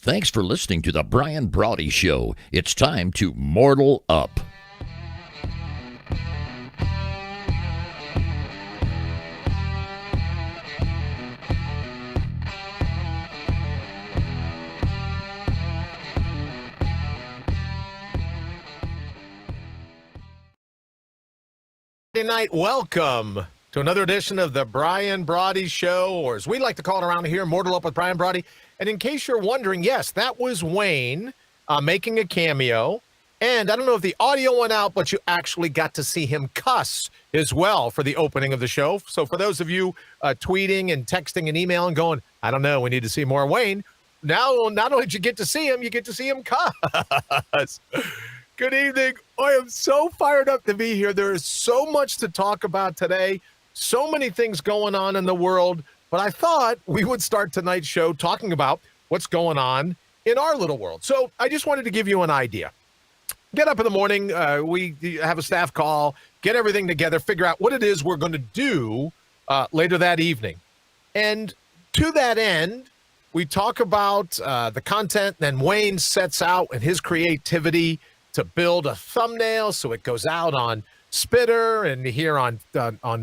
Thanks for listening to the Brian Brawdy Show. It's time to mortal up. Friday night, welcome to another edition of the Brian Brawdy Show, or as we like to call it around here, Mortal Up with Brian Brawdy. And in case you're wondering, yes, that was Wayne making a cameo. And I don't know if the audio went out, but you actually got to see him cuss as well for the opening of the show. So for those of you tweeting and texting and emailing going, I don't know, we need to see more Wayne. Now, not only did you get to see him, you get to see him cuss. Good evening. I am so fired up to be here. There is so much to talk about today, so many things going on in the world, but I thought we would start tonight's show talking about what's going on in our little world. So I just wanted to give you an idea. Get up in the morning, we have a staff call, get everything together, figure out what it is we're going to do later that evening. And to that end, we talk about the content, then Wayne sets out in his creativity to build a thumbnail so it goes out on Spitter and here on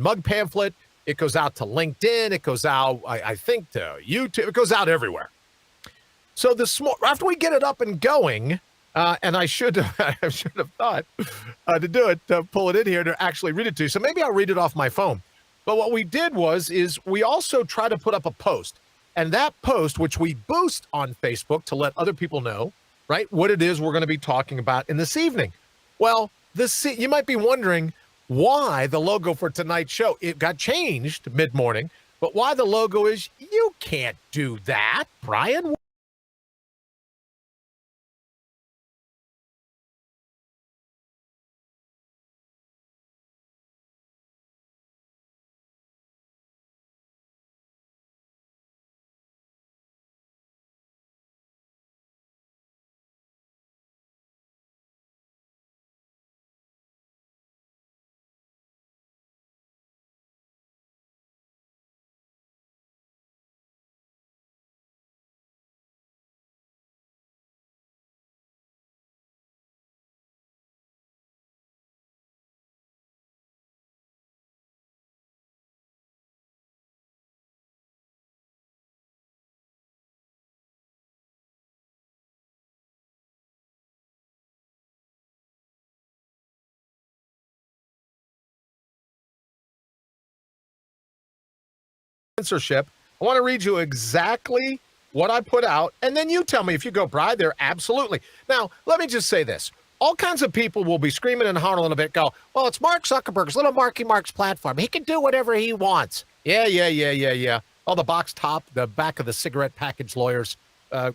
Mug Pamphlet. It goes out to LinkedIn. It goes out, I think, to YouTube. It goes out everywhere. So after we get it up and going, and I should have thought to do it, to pull it in here to actually read it to you. So maybe I'll read it off my phone. But what we did is we also try to put up a post. And that post, which we boost on Facebook to let other people know, right, what it is we're going to be talking about in this evening. Well, you might be wondering why the logo for tonight's show, it got changed mid-morning, but why the logo is, you can't do that, Brian. Censorship. I want to read you exactly what I put out, and then you tell me if you go, Brian, they're absolutely. Now, let me just say this. All kinds of people will be screaming and hollering a bit, go, well, it's Mark Zuckerberg's little Marky Mark's platform. He can do whatever he wants. Yeah. All the box top, the back of the cigarette package lawyers,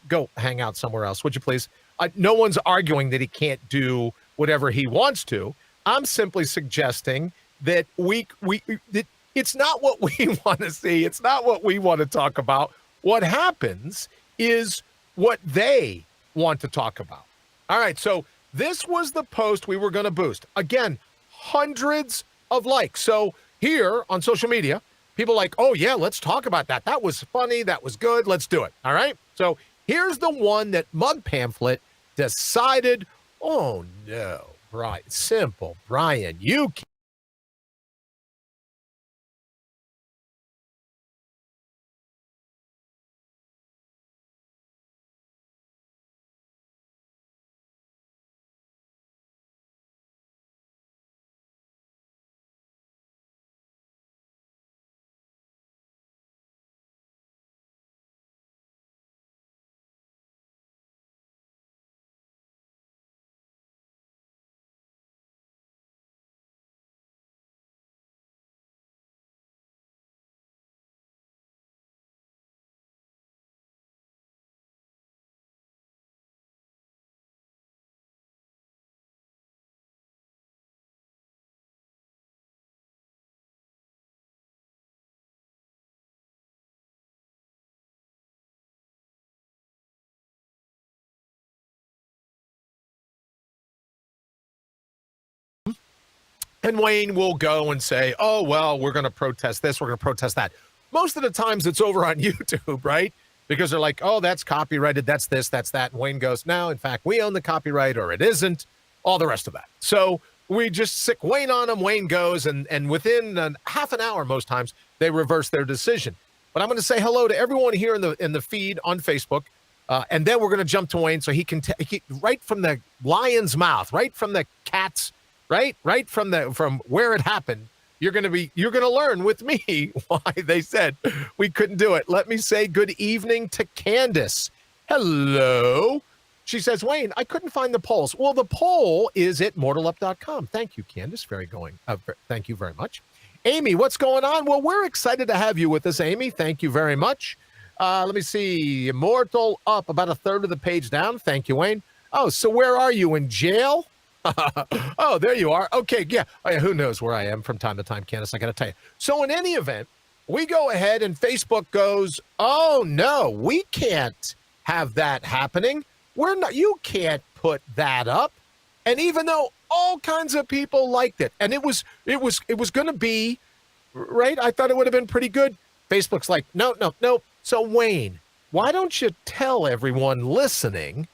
go hang out somewhere else, would you please? No one's arguing that he can't do whatever he wants to. I'm simply suggesting that it's not what we want to see. It's not what we want to talk about. What happens is what they want to talk about. All right, so this was the post we were going to boost. Again, hundreds of likes. So here on social media, people are like, oh, yeah, let's talk about that. That was funny. That was good. Let's do it. All right? So here's the one that Mug Pamphlet decided, oh, no, Brian, simple. Brian, you can't. And Wayne will go and say, oh, well, we're going to protest this. We're going to protest that. Most of the times it's over on YouTube, right? because they're like, oh, that's copyrighted, that's this, that's that. And Wayne goes, no, in fact, we own the copyright, or it isn't, all the rest of that. So we just sick Wayne on him. Wayne goes, and within half an hour, most times, they reverse their decision. But I'm going to say hello to everyone here in the feed on Facebook, and then we're going to jump to Wayne so he can right from the lion's mouth, right from the cat's, right from where it happened. You're going to learn with me why they said we couldn't do it. Let me say good evening to Candace. Hello. She says, Wayne, I couldn't find the polls. Well, the poll is at mortalup.com. Thank you, Candace. Thank you very much. Amy, what's going on? Well, we're excited to have you with us, Amy. Thank you very much. Let me see. Immortal up about a third of the page down. Thank you, Wayne. Oh, so where are you, in jail? Oh, there you are. Okay, yeah. Oh, yeah. Who knows where I am from time to time, Candace, I got to tell you. So in any event, we go ahead and Facebook goes, oh, no, we can't have that happening. You can't put that up. And even though all kinds of people liked it, and it was going to be, right? I thought it would have been pretty good. Facebook's like, no. So Wayne, why don't you tell everyone listening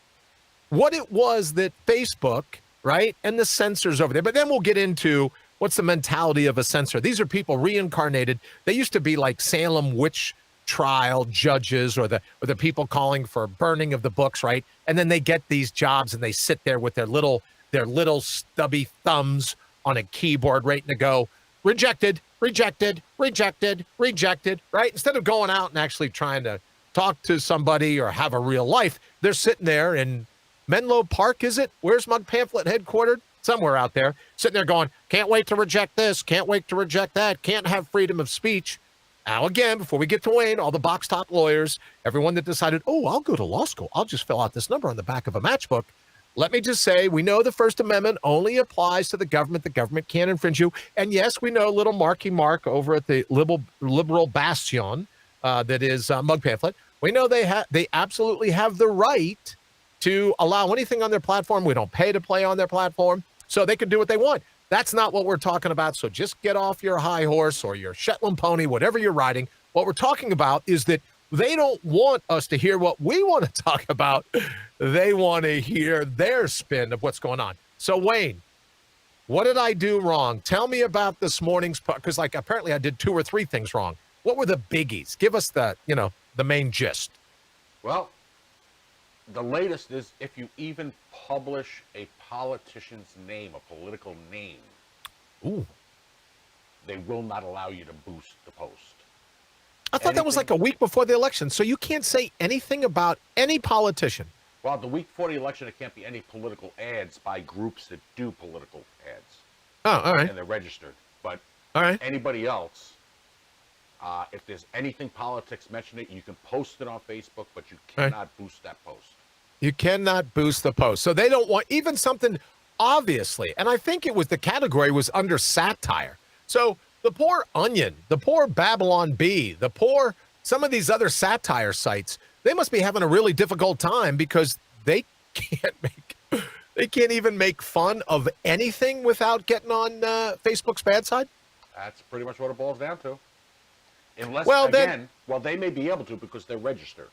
what it was that Facebook, right, and the censors over there, but then we'll get into what's the mentality of a censor. These are people reincarnated. They used to be like Salem witch trial judges or the people calling for burning of the books, right? And then they get these jobs and they sit there with their little stubby thumbs on a keyboard waiting to go, rejected, right? Instead of going out and actually trying to talk to somebody or have a real life, they're sitting there in Menlo Park, is it? Where's Mug Pamphlet headquartered? Somewhere out there, sitting there going, can't wait to reject this, can't wait to reject that, can't have freedom of speech. Now, again, before we get to Wayne, all the box top lawyers, everyone that decided, oh, I'll go to law school, I'll just fill out this number on the back of a matchbook. Let me just say, we know the First Amendment only applies to the government. The government can't infringe you. And yes, we know little Marky Mark over at the liberal bastion that is Mug Pamphlet. We know they absolutely have the right to allow anything on their platform. We don't pay to play on their platform, so they can do what they want. That's not what we're talking about. So just get off your high horse or your Shetland pony, whatever you're riding. What we're talking about is that they don't want us to hear what we want to talk about. They want to hear their spin of what's going on. So, Wayne, what did I do wrong? Tell me about this morning's, because apparently I did 2 or 3 things wrong. What were the biggies? Give us the main gist. Well, the latest is if you even publish a politician's name, a political name, ooh, they will not allow you to boost the post. I thought that was like a week before the election, so you can't say anything about any politician. Well, the week before the election, it can't be any political ads by groups that do political ads. Oh, all right. And they're registered. But all right, anybody else, if there's anything politics mentioned it, you can post it on Facebook, but you cannot boost that post. You cannot boost the post. So they don't want even something obviously, and I think it was the category was under satire. So the poor Onion, the poor Babylon Bee, some of these other satire sites, they must be having a really difficult time because they can't even make fun of anything without getting on Facebook's bad side. That's pretty much what it boils down to. Unless, they may be able to because they're registered.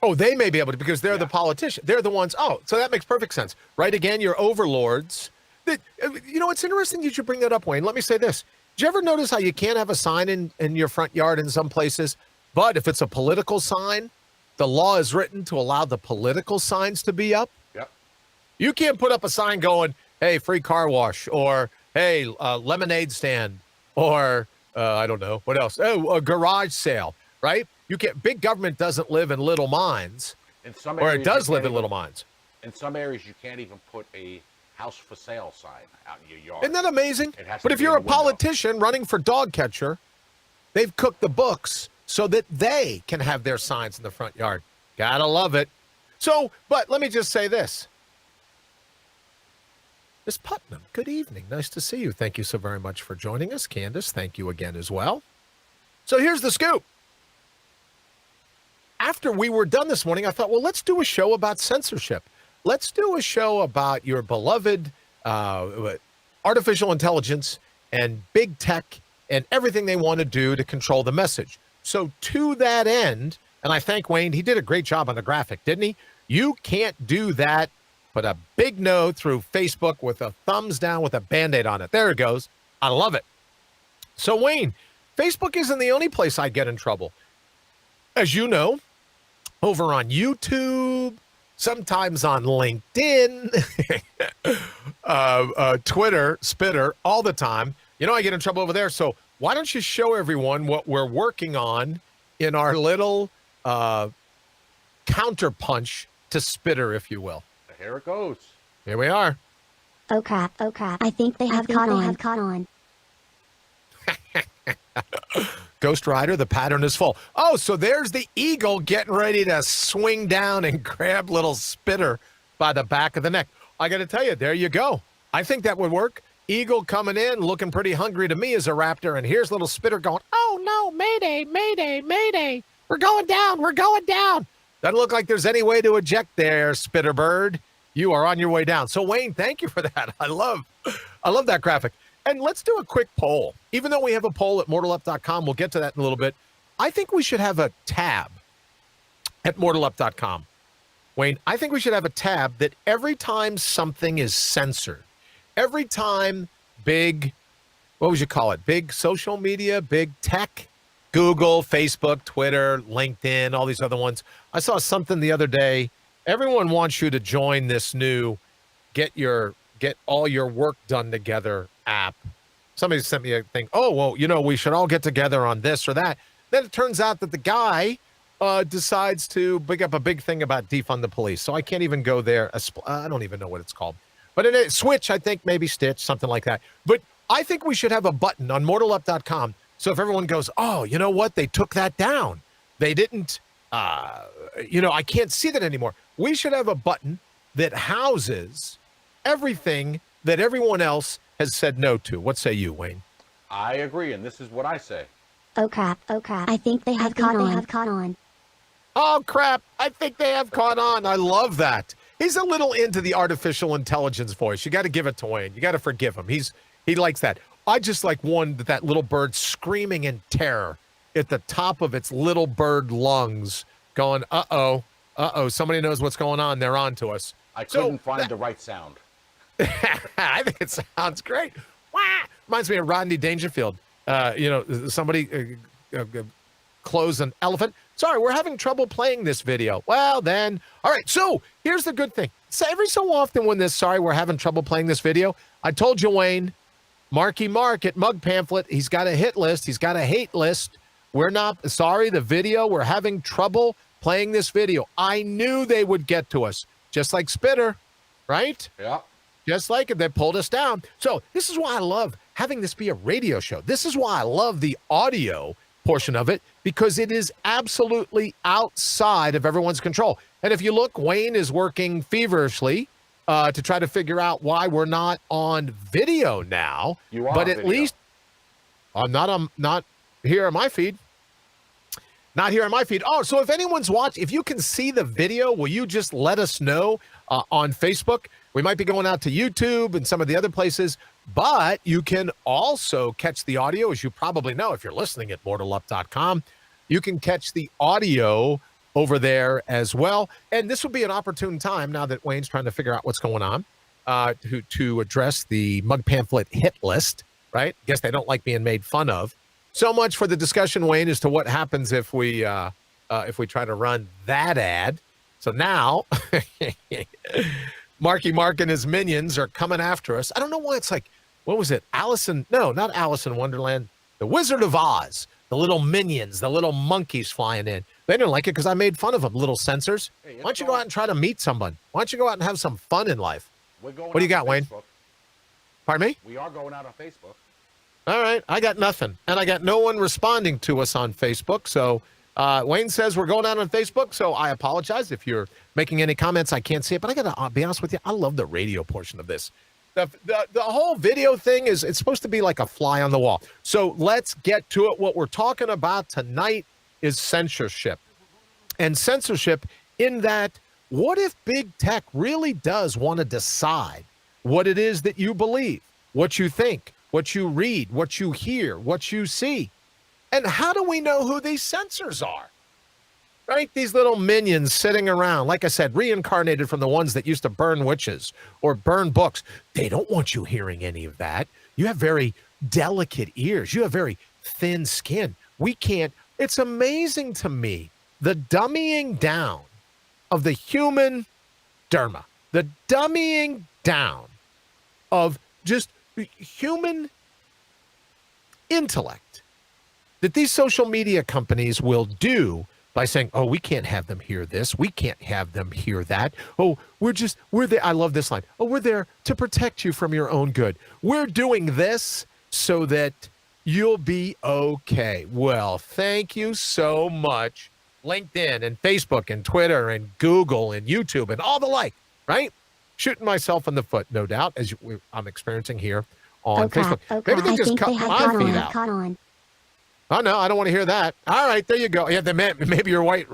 Oh, they may be able to because they're the politician. They're the ones. Oh, so that makes perfect sense. Right again, your overlords. It's interesting you should bring that up, Wayne. Let me say this. Did you ever notice how you can't have a sign in your front yard in some places, but if it's a political sign, the law is written to allow the political signs to be up? Yep. You can't put up a sign going, hey, free car wash, or hey, lemonade stand, or I don't know, what else? Oh, a garage sale, right? You can't. Big government doesn't live in little minds, or it does live in little minds. In some areas, you can't even put a house for sale sign out in your yard. Isn't that amazing? But if you're a politician running for dog catcher, they've cooked the books so that they can have their signs in the front yard. Gotta love it. So, but let me just say this. Miss Putnam, good evening. Nice to see you. Thank you so very much for joining us. Candace, thank you again as well. So here's the scoop. After we were done this morning, I thought, well, let's do a show about censorship. Let's do a show about your beloved artificial intelligence and big tech and everything they want to do to control the message. So to that end, and I thank Wayne, he did a great job on the graphic, didn't he? You can't do that. Put a big no through Facebook with a thumbs down with a Band-Aid on it. There it goes. I love it. So, Wayne, Facebook isn't the only place I get in trouble. As you know, over on YouTube, sometimes on LinkedIn, Twitter, Spitter, all the time. You know, I get in trouble over there. So why don't you show everyone what we're working on in our little counterpunch to Spitter, if you will. Here it goes. Here we are. Oh crap, oh crap. I think they have caught on. Ghost Rider, the pattern is full. Oh, so there's the eagle getting ready to swing down and grab little Spitter by the back of the neck. I got to tell you, there you go. I think that would work. Eagle coming in, looking pretty hungry to me as a raptor, and here's little Spitter going, oh no, mayday, mayday, mayday. We're going down, we're going down. Doesn't look like there's any way to eject there, Spitter bird. You are on your way down. So, Wayne, thank you for that. I love that graphic. And let's do a quick poll. Even though we have a poll at mortalup.com, we'll get to that in a little bit. I think we should have a tab at mortalup.com. Wayne, I think we should have a tab that every time something is censored, every time big, what would you call it? Big social media, big tech, Google, Facebook, Twitter, LinkedIn, all these other ones. I saw something the other day. Everyone wants you to join this new get all your work done together app. Somebody sent me a thing. Oh, well, you know, we should all get together on this or that. Then it turns out that the guy decides to big up a big thing about defund the police. So I can't even go there. I don't even know what it's called. But in a Switch, I think maybe Stitch, something like that. But I think we should have a button on mortalup.com. So if everyone goes, oh, you know what? They took that down. They didn't, I can't see that anymore. We should have a button that houses everything that everyone else has said no to. What say you, Wayne? I agree, and this is what I say. Oh crap, oh crap. I think they have caught on. Oh crap, I think they have caught on. I love that. He's a little into the artificial intelligence voice. You got to give it to Wayne. You got to forgive him. He likes that. I just like that little bird screaming in terror at the top of its little bird lungs going, uh-oh, somebody knows what's going on. They're on to us. I couldn't find the right sound. I think it sounds great. Wah! Reminds me of Rodney Dangerfield. Somebody close an elephant. Sorry, we're having trouble playing this video. Well, then, all right. So here's the good thing. So every so often when we're having trouble playing this video, I told you, Wayne, Marky Mark at Mug Pamphlet, he's got a hit list. He's got a hate list. We're not sorry. The video, we're having trouble playing this video. I knew they would get to us, just like Spitter, right? Yeah. Just like it, they pulled us down. So this is why I love having this be a radio show. This is why I love the audio portion of it, because it is absolutely outside of everyone's control. And if you look, Wayne is working feverishly to try to figure out why we're not on video now. You are, but at video. least I'm not here on my feed. Not here on my feed. Oh, so if anyone's watching, if you can see the video, will you just let us know on Facebook? We might be going out to YouTube and some of the other places, but you can also catch the audio, as you probably know if you're listening at mortalup.com. You can catch the audio over there as well. And this would be an opportune time, now that Wayne's trying to figure out what's going on, to address the Mug Pamphlet hit list, right? Guess they don't like being made fun of. So much for the discussion, Wayne, as to what happens if we try to run that ad. So now, Marky Mark and his minions are coming after us. I don't know why it's like, what was it? No, not Alice in Wonderland. The Wizard of Oz. The little minions, the little monkeys flying in. They didn't like it because I made fun of them, little censors. Hey, why don't you go out and try to meet someone? Why don't you go out and have some fun in life? What do you got, Wayne? Pardon me? We are going out on Facebook. All right, I got nothing. And I got no one responding to us on Facebook. So Wayne says we're going out on Facebook, so I apologize if you're making any comments. I can't see it, but I got to be honest with you. I love the radio portion of this. The whole video thing it's supposed to be like a fly on the wall. So let's get to it. What we're talking about tonight is censorship. And censorship in that, what if big tech really does want to decide what it is that you believe, what you think, what you read, what you hear, what you see? And how do we know who these censors are? Right? These little minions sitting around, like I said, reincarnated from the ones that used to burn witches or burn books. They don't want you hearing any of that. You have very delicate ears. You have very thin skin. We can't. It's amazing to me, the dummying down of the human derma, the dummying down of just human intellect that these social media companies will do by saying, oh, we can't have them hear this. We can't have them hear that. Oh, we're there. I love this line. Oh, we're there to protect you from your own good. We're doing this so that you'll be okay. Well, thank you so much. LinkedIn and Facebook and Twitter and Google and YouTube and all the like, right? Shooting myself in the foot, no doubt, as I'm experiencing here on Facebook. Maybe they just cut my feed out. Oh, no, I don't want to hear that. All right, there you go. Yeah, maybe you're right,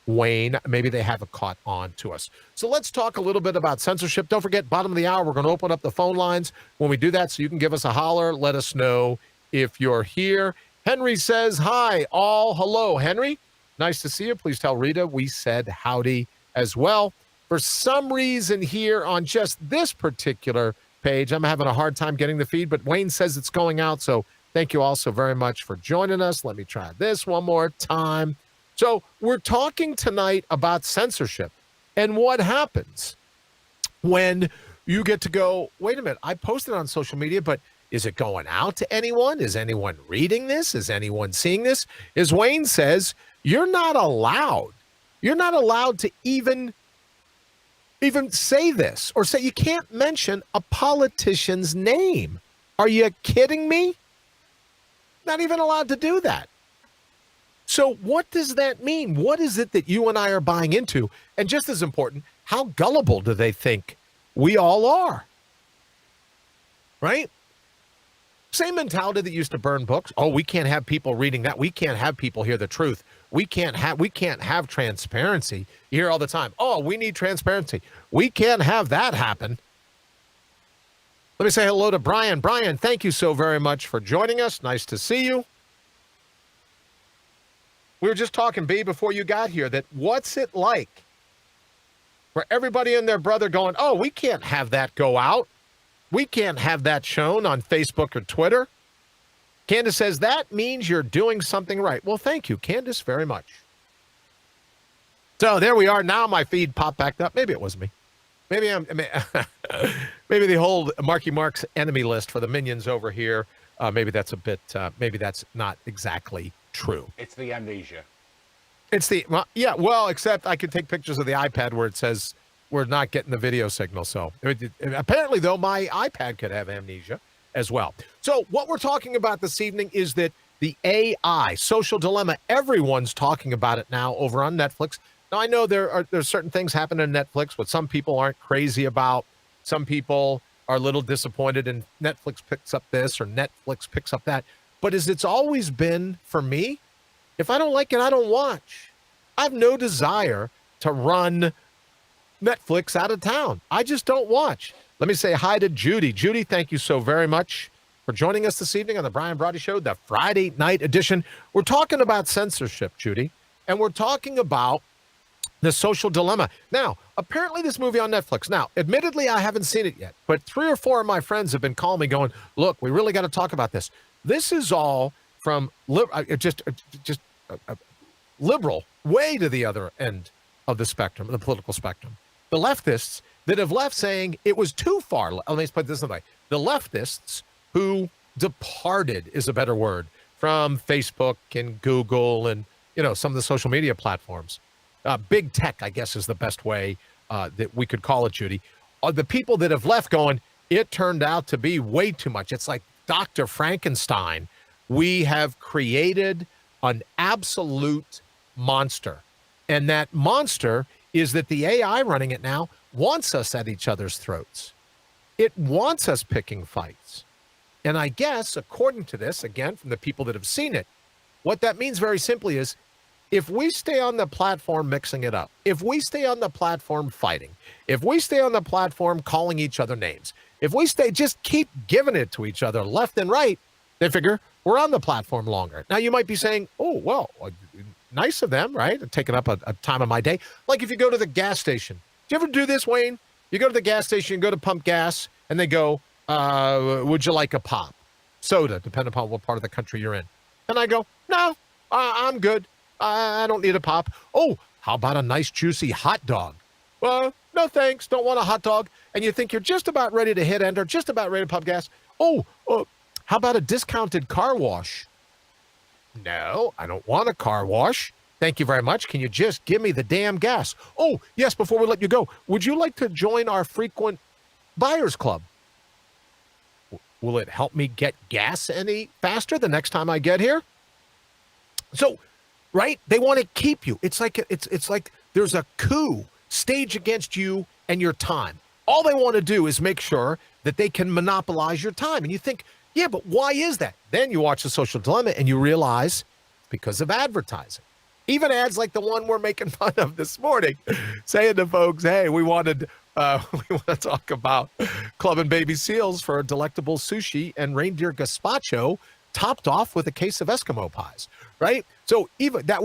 Wayne. Maybe they haven't caught on to us. So let's talk a little bit about censorship. Don't forget, bottom of the hour, we're going to open up the phone lines when we do that, so you can give us a holler. Let us know if you're here. Henry says, hi, all. Hello, Henry. Nice to see you. Please tell Rita we said howdy as well. For some reason here on just this particular page, I'm having a hard time getting the feed, but Wayne says it's going out, so thank you all so very much for joining us. Let me try this one more time. So we're talking tonight about censorship and what happens when you get to go, wait a minute, I posted on social media, but is it going out to anyone? Is anyone reading this? Is anyone seeing this? As Wayne says, you're not allowed. You're not allowed to even say this or say you can't mention a politician's name. Are you kidding me? Not even allowed to do that. So what does that mean? What is it that you and I are buying into? And just as important, how gullible do they think we all are? Right? Same mentality that used to burn books. Oh, we can't have people reading that. We can't have people hear the truth. We can't have transparency. You hear all the time, oh, we need transparency. We can't have that happen. Let me say hello to Brian. Brian, thank you so very much for joining us. Nice to see you. We were just talking, B, before you got here, that what's it like for everybody and their brother going, oh, we can't have that go out. We can't have that shown on Facebook or Twitter. Candace says, that means you're doing something right. Well, thank you, Candace, very much. So there we are. Now my feed popped back up. Maybe it was me. Maybe maybe the whole Marky Mark's enemy list for the minions over here. Maybe that's a bit, maybe that's not exactly true. It's the amnesia. It's the, well, yeah, well, except I can take pictures of the iPad where it says we're not getting the video signal. So apparently, though, my iPad could have amnesia as well. So what we're talking about this evening is that the AI social dilemma, everyone's talking about it now over on Netflix. Now, I know there's certain things happen on Netflix, what some people aren't crazy about. Some people are a little disappointed, and Netflix picks up this or Netflix picks up that. But as it's always been for me, if I don't like it, I don't watch. I have no desire to run Netflix out of town. I just don't watch. Let me say hi to Judy. Judy, thank you so very much for joining us this evening on the Brian Brawdy Show, the Friday night edition. We're talking about censorship, Judy, and we're talking about the social dilemma. Now, apparently this movie on Netflix. Now, admittedly, I haven't seen it yet, but 3 or 4 of my friends have been calling me going, look, we really got to talk about this. This is all from just liberal, way to the other end of the spectrum, the political spectrum. The leftists that have left saying it was too far. Let me put this in the way. The leftists who departed is a better word from Facebook and Google and, some of the social media platforms. Big tech, I guess, is the best way that we could call it, Judy. Are the people that have left going, it turned out to be way too much. It's like Dr. Frankenstein. We have created an absolute monster. And that monster is that the AI running it now wants us at each other's throats. It wants us picking fights. And I guess, according to this, again, from the people that have seen it, what that means very simply is if we stay on the platform mixing it up, if we stay on the platform fighting, if we stay on the platform calling each other names, if we just keep giving it to each other left and right, they figure we're on the platform longer. Now, you might be saying, oh, well, nice of them, right? Taking up a time of my day. Like if you go to the gas station. Do you ever do this, Wayne? You go to the gas station, go to pump gas, and they go, would you like a pop? Soda, depending upon what part of the country you're in. And I go, no, I'm good. I don't need a pop. Oh, how about a nice juicy hot dog? Well, no thanks, don't want a hot dog. And you think you're just about ready to hit enter, just about ready to pump gas. Oh, how about a discounted car wash? No, I don't want a car wash. Thank you very much. Can you just give me the damn gas? Oh, yes, before we let you go, would you like to join our frequent buyers club? Will it help me get gas any faster the next time I get here? So, right? They want to keep you. It's like there's a coup staged against you and your time. All they want to do is make sure that they can monopolize your time. And you think, yeah, but why is that? Then you watch The Social Dilemma and you realize it's because of advertising. Even ads like the one we're making fun of this morning, saying to folks, hey, we want to talk about Club and Baby Seals for a delectable sushi and reindeer gazpacho topped off with a case of Eskimo pies, right? So even that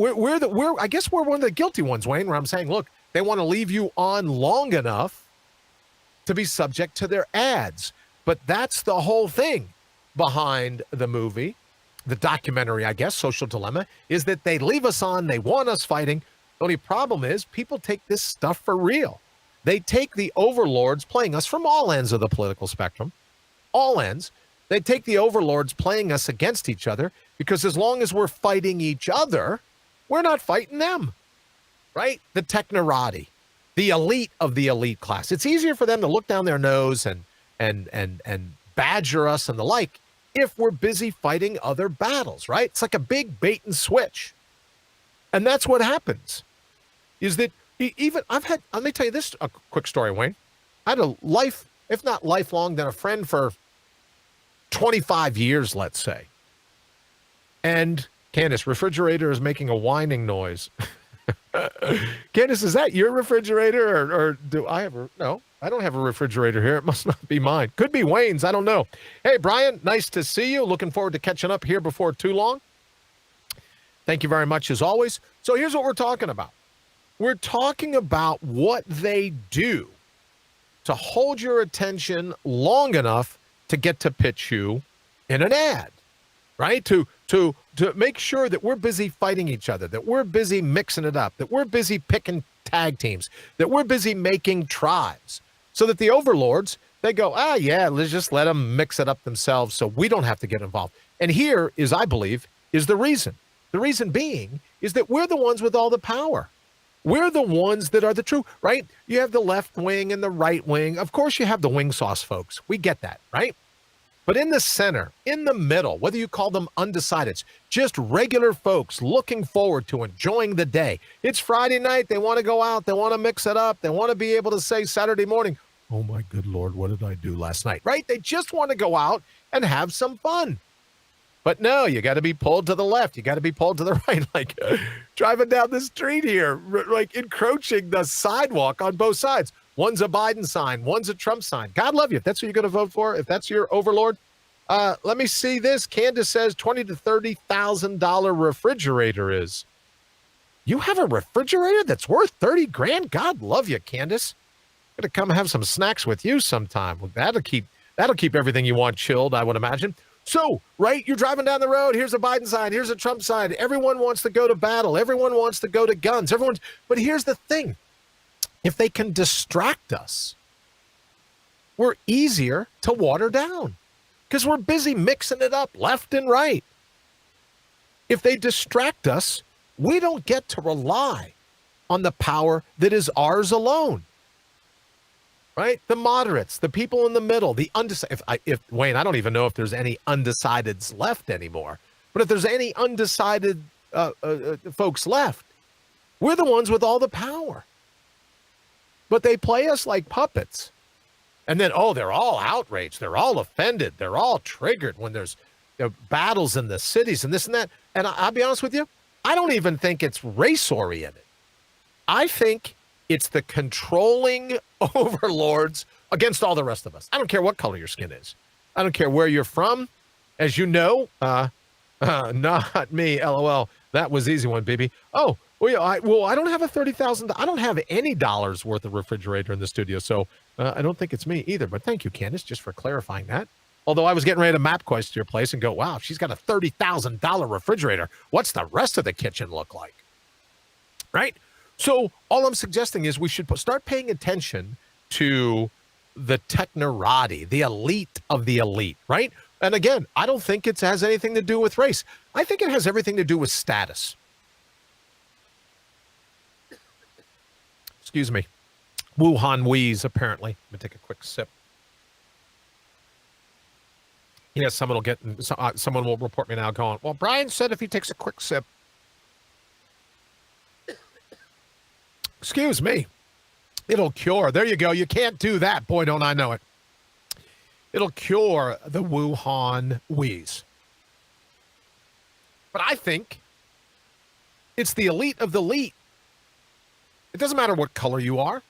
I guess we're one of the guilty ones, Wayne, where I'm saying, look, they want to leave you on long enough to be subject to their ads. But that's the whole thing behind the movie, the documentary, I guess, Social Dilemma, is that they leave us on, they want us fighting. The only problem is people take this stuff for real. They take the overlords playing us from all ends of the political spectrum, all ends. They take the overlords playing us against each other because as long as we're fighting each other, we're not fighting them, right? The technorati, the elite of the elite class. It's easier for them to look down their nose and badger us and the like if we're busy fighting other battles, right? It's like a big bait and switch. And that's what happens, is that even let me tell you this, a quick story, Wayne. I had a life, if not lifelong, then a friend for 25 years, let's say. And Candace, refrigerator is making a whining noise. Candace, is that your refrigerator or do I have no, I don't have a refrigerator here. It must not be mine. Could be Wayne's. I don't know. Hey, Brian, nice to see you. Looking forward to catching up here before too long. Thank you very much as always. So here's what we're talking about. We're talking about what they do to hold your attention long enough to get to pitch you in an ad, right? To make sure that we're busy fighting each other, that we're busy mixing it up, that we're busy picking tag teams, that we're busy making tribes, so that the overlords, they go, yeah, let's just let them mix it up themselves so we don't have to get involved. And here is, I believe, is the reason. The reason being is that we're the ones with all the power. We're the ones that are the true, right? You have the left wing and the right wing. Of course, you have the wing sauce folks. We get that, right? But in the center, in the middle, whether you call them undecideds, just regular folks looking forward to enjoying the day. It's Friday night. They want to go out. They want to mix it up. They want to be able to say Saturday morning, oh my good Lord, what did I do last night, right? They just want to go out and have some fun. But no, you got to be pulled to the left. You got to be pulled to the right, like driving down the street here, like encroaching the sidewalk on both sides. One's a Biden sign. One's a Trump sign. God love you. If that's what you're going to vote for, if that's your overlord. Let me see this. Candace says $20,000 to $30,000 refrigerator is. You have a refrigerator that's worth 30 grand? God love you, Candace. I'm going to come have some snacks with you sometime. That'll keep everything you want chilled, I would imagine. So, right, you're driving down the road. Here's a Biden sign. Here's a Trump sign. Everyone wants to go to battle. Everyone wants to go to guns. But here's the thing. If they can distract us, we're easier to water down because we're busy mixing it up left and right. If they distract us, we don't get to rely on the power that is ours alone. Right? The moderates, the people in the middle, the undecided. If Wayne, I don't even know if there's any undecideds left anymore. But if there's any undecided folks left, we're the ones with all the power. But they play us like puppets. And then, they're all outraged. They're all offended. They're all triggered when there's battles in the cities and this and that. And I'll be honest with you, I don't even think it's race-oriented. I think it's the controlling overlords against all the rest of us. I don't care what color your skin is. I don't care where you're from. As you know, Not me, LOL. That was easy one, baby. Oh, well, yeah, I don't have a $30,000. I don't have any dollars worth of refrigerator in the studio, so I don't think it's me either. But thank you, Candace, just for clarifying that. Although I was getting ready to map quest to your place and go, wow, she's got a $30,000 refrigerator. What's the rest of the kitchen look like? Right? So all I'm suggesting is we should start paying attention to the technorati, the elite of the elite, right? And again, I don't think it has anything to do with race. I think it has everything to do with status. Excuse me. Wuhan wheeze, apparently. Let me take a quick sip. Yes, someone will report me now going, well, Brian said if he takes a quick sip. Excuse me. It'll cure. There you go. You can't do that. Boy, don't I know it. It'll cure the Wuhan wheeze. But I think it's the elite of the elite. It doesn't matter what color you are.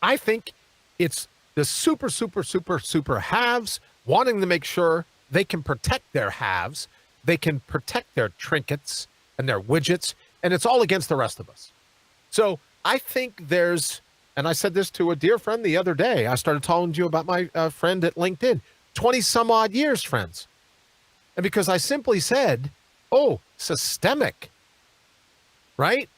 I think it's the super, super, super, super haves wanting to make sure they can protect their haves. They can protect their trinkets and their widgets. And it's all against the rest of us. So I think there's, and I said this to a dear friend the other day. I started telling you about my friend at LinkedIn. 20 some odd years, friends. And because I simply said, oh, systemic, right?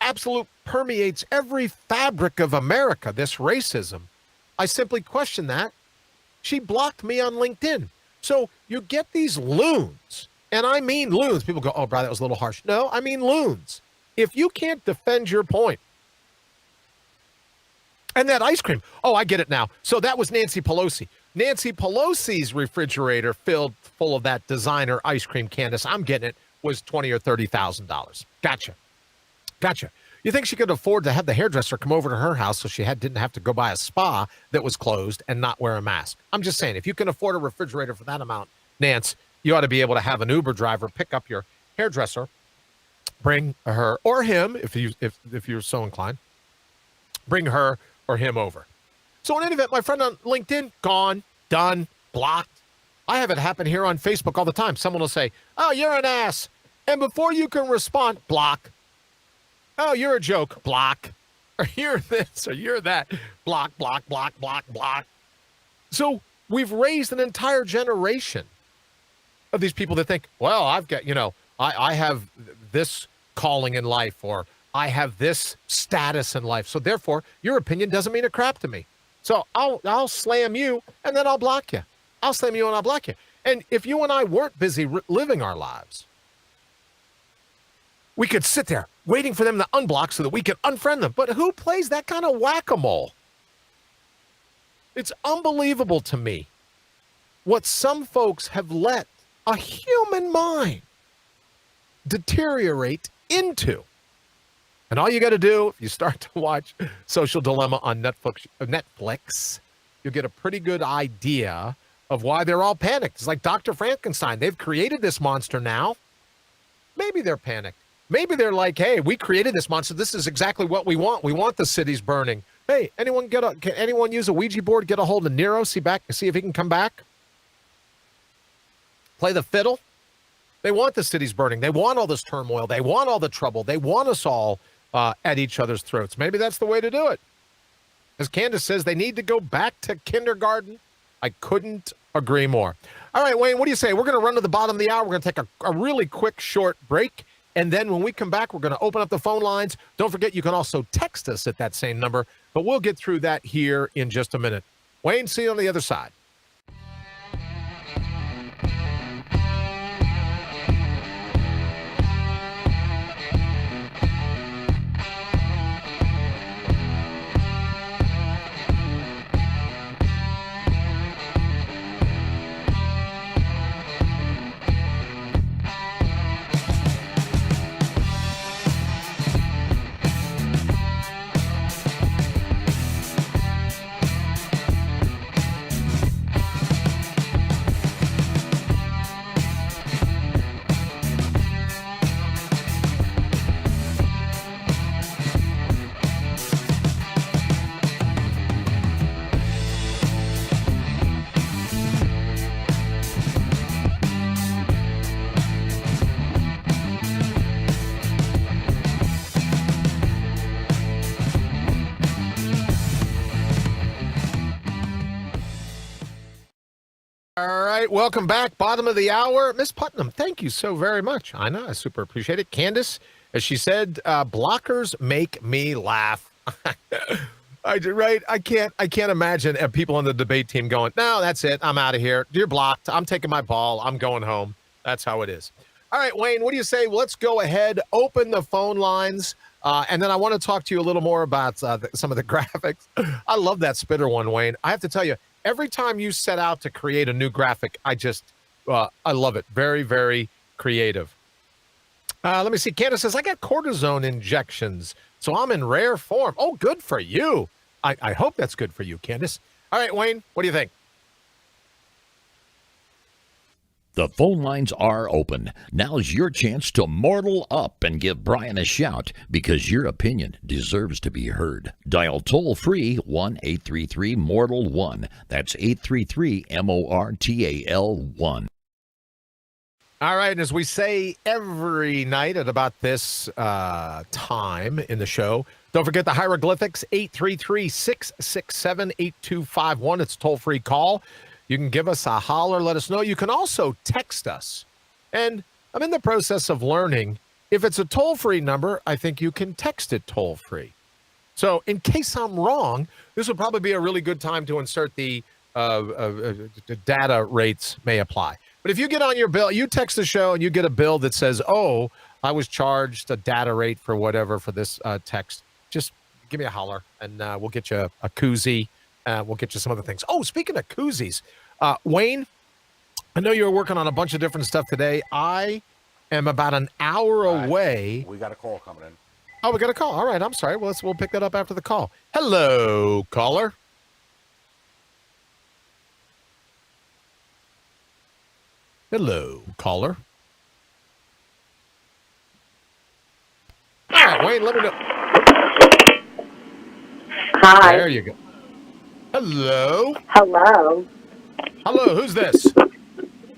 Absolute permeates every fabric of America, this racism. I simply questioned that. She blocked me on LinkedIn. So you get these loons, and I mean loons. People go, oh, Brian, that was a little harsh. No, I mean loons. If you can't defend your point, and that ice cream, oh, I get it now. So that was Nancy Pelosi. Nancy Pelosi's refrigerator filled full of that designer ice cream, Candace, I'm getting it, was $20,000 or $30,000. Gotcha. You think she could afford to have the hairdresser come over to her house so she didn't have to go buy a spa that was closed and not wear a mask? I'm just saying, if you can afford a refrigerator for that amount, Nance, you ought to be able to have an Uber driver pick up your hairdresser, bring her or him, if you're so inclined, bring her or him over. So in any event, my friend on LinkedIn, gone, done, blocked. I have it happen here on Facebook all the time. Someone will say, oh, you're an ass. And before you can respond, block. Oh, you're a joke, block. Or you're this, or you're that, block. So we've raised an entire generation of these people that think, well, I've got, I have this calling in life, or I have this status in life. So therefore, your opinion doesn't mean a crap to me. So I'll slam you, and then I'll block you. I'll slam you, and I'll block you. And if you and I weren't busy living our lives, we could sit there waiting for them to unblock so that we could unfriend them. But who plays that kind of whack-a-mole? It's unbelievable to me what some folks have let a human mind deteriorate into. And all you got to do, if you start to watch Social Dilemma on Netflix, you'll get a pretty good idea of why they're all panicked. It's like Dr. Frankenstein. They've created this monster now. Maybe they're panicked. Maybe they're like, hey, we created this monster. This is exactly what we want. We want the cities burning. Hey, can anyone use a Ouija board, get a hold of Nero, see if he can come back? Play the fiddle? They want the cities burning. They want all this turmoil. They want all the trouble. They want us all at each other's throats. Maybe that's the way to do it. As Candace says, they need to go back to kindergarten. I couldn't agree more. All right, Wayne, what do you say? We're going to run to the bottom of the hour. We're going to take a really quick, short break. And then when we come back, we're going to open up the phone lines. Don't forget, you can also text us at that same number. But we'll get through that here in just a minute. Wayne, see you on the other side. right, welcome back. Bottom of the hour. Miss Putnam, thank you so very much. I know, I super appreciate it. Candace, as she said, blockers make me laugh. I can't imagine people on the debate team going, no, that's it. I'm out of here. You're blocked. I'm taking my ball. I'm going home. That's how it is. All right, Wayne, what do you say? Let's go ahead, open the phone lines, and then I want to talk to you a little more about some of the graphics. I love that spitter one, Wayne. I have to tell you, every time you set out to create a new graphic, I love it. Very, very creative. Let me see. Candace says, I got cortisone injections, so I'm in rare form. Oh, good for you. I hope that's good for you, Candace. All right, Wayne, what do you think? The phone lines are open. Now's your chance to mortal up and give Brian a shout because your opinion deserves to be heard. Dial toll-free 1-833-MORTAL-1. That's 833-MORTAL-1. All right, and as we say every night at about this time in the show, don't forget the hieroglyphics, 833-667-8251. It's a toll-free call. You can give us a holler, let us know. You can also text us. And I'm in the process of learning. If it's a toll-free number, I think you can text it toll-free. So in case I'm wrong, this would probably be a really good time to insert the data rates may apply. But if you get on your bill, you text the show and you get a bill that says, oh, I was charged a data rate for whatever for this text, just give me a holler and we'll get you a koozie. We'll get you some other things. Oh, speaking of koozies, Wayne, I know you're working on a bunch of different stuff today. I am about an hour away. We got a call coming in. Oh, we got a call. All right, I'm sorry. Well, we'll pick that up after the call. Hello, caller. Hello, caller. All right, Wayne, let me know. Hi. There you go. Hello. Hello. Hello, who's this?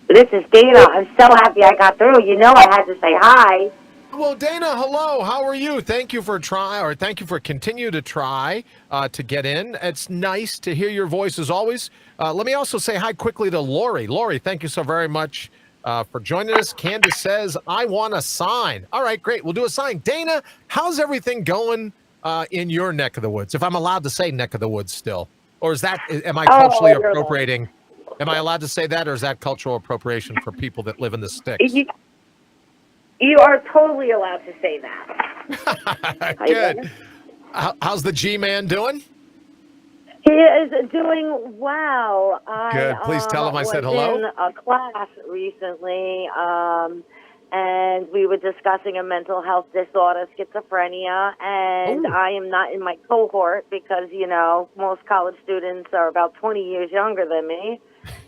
This is Dana. I'm so happy I got through. You know I had to say hi. Well, Dana, hello. How are you? Thank you for thank you for continue to try to get in. It's nice to hear your voice as always. Let me also say hi quickly to Lori. Lori, thank you so very much for joining us. Candace says, I want a sign. All right, great. We'll do a sign. Dana, how's everything going in your neck of the woods? If I'm allowed to say neck of the woods still. Or am I culturally appropriating? Am I allowed to say that, or is that cultural appropriation for people that live in the sticks? You are totally allowed to say that. Good. How's the G-Man doing? He is doing well. Good. Please tell him I said hello. In a class recently, and we were discussing a mental health disorder, schizophrenia, and I am not in my cohort because, you know, most college students are about 20 years younger than me.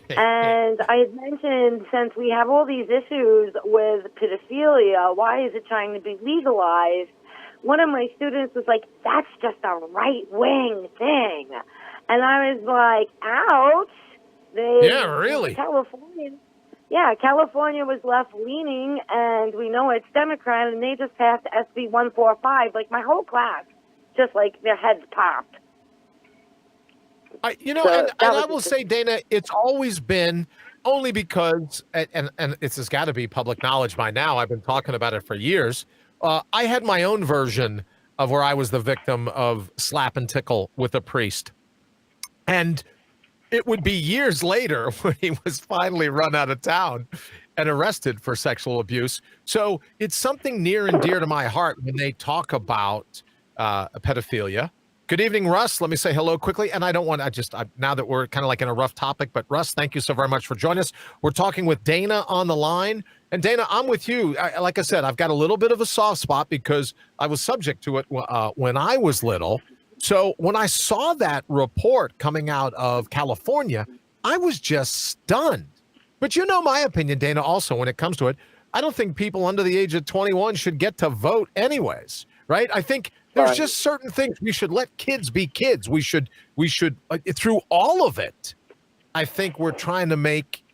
And I had mentioned, since we have all these issues with pedophilia, why is it trying to be legalized? One of my students was like, that's just a right-wing thing. And I was like, ouch. Yeah, really? California was left-leaning, and we know it's Democrat, and they just passed SB 145. Like, my whole class, just like their heads popped. And I will say, Dana, it's always been only because, and this has got to be public knowledge by now. I've been talking about it for years. I had my own version of where I was the victim of slap and tickle with a priest. And it would be years later when he was finally run out of town and arrested for sexual abuse. So it's something near and dear to my heart when they talk about pedophilia. Good evening, Russ. Let me say hello quickly. And I don't want now that we're kind of like in a rough topic, but Russ, thank you so very much for joining us. We're talking with Dana on the line. And Dana, I'm with you. Like I said, I've got a little bit of a soft spot because I was subject to it when I was little. So when I saw that report coming out of California, I was just stunned. But you know my opinion, Dana, also when it comes to it, I don't think people under the age of 21 should get to vote anyways, right? I think there's just certain things we should let kids be kids. We should through all of it. I think we're trying to make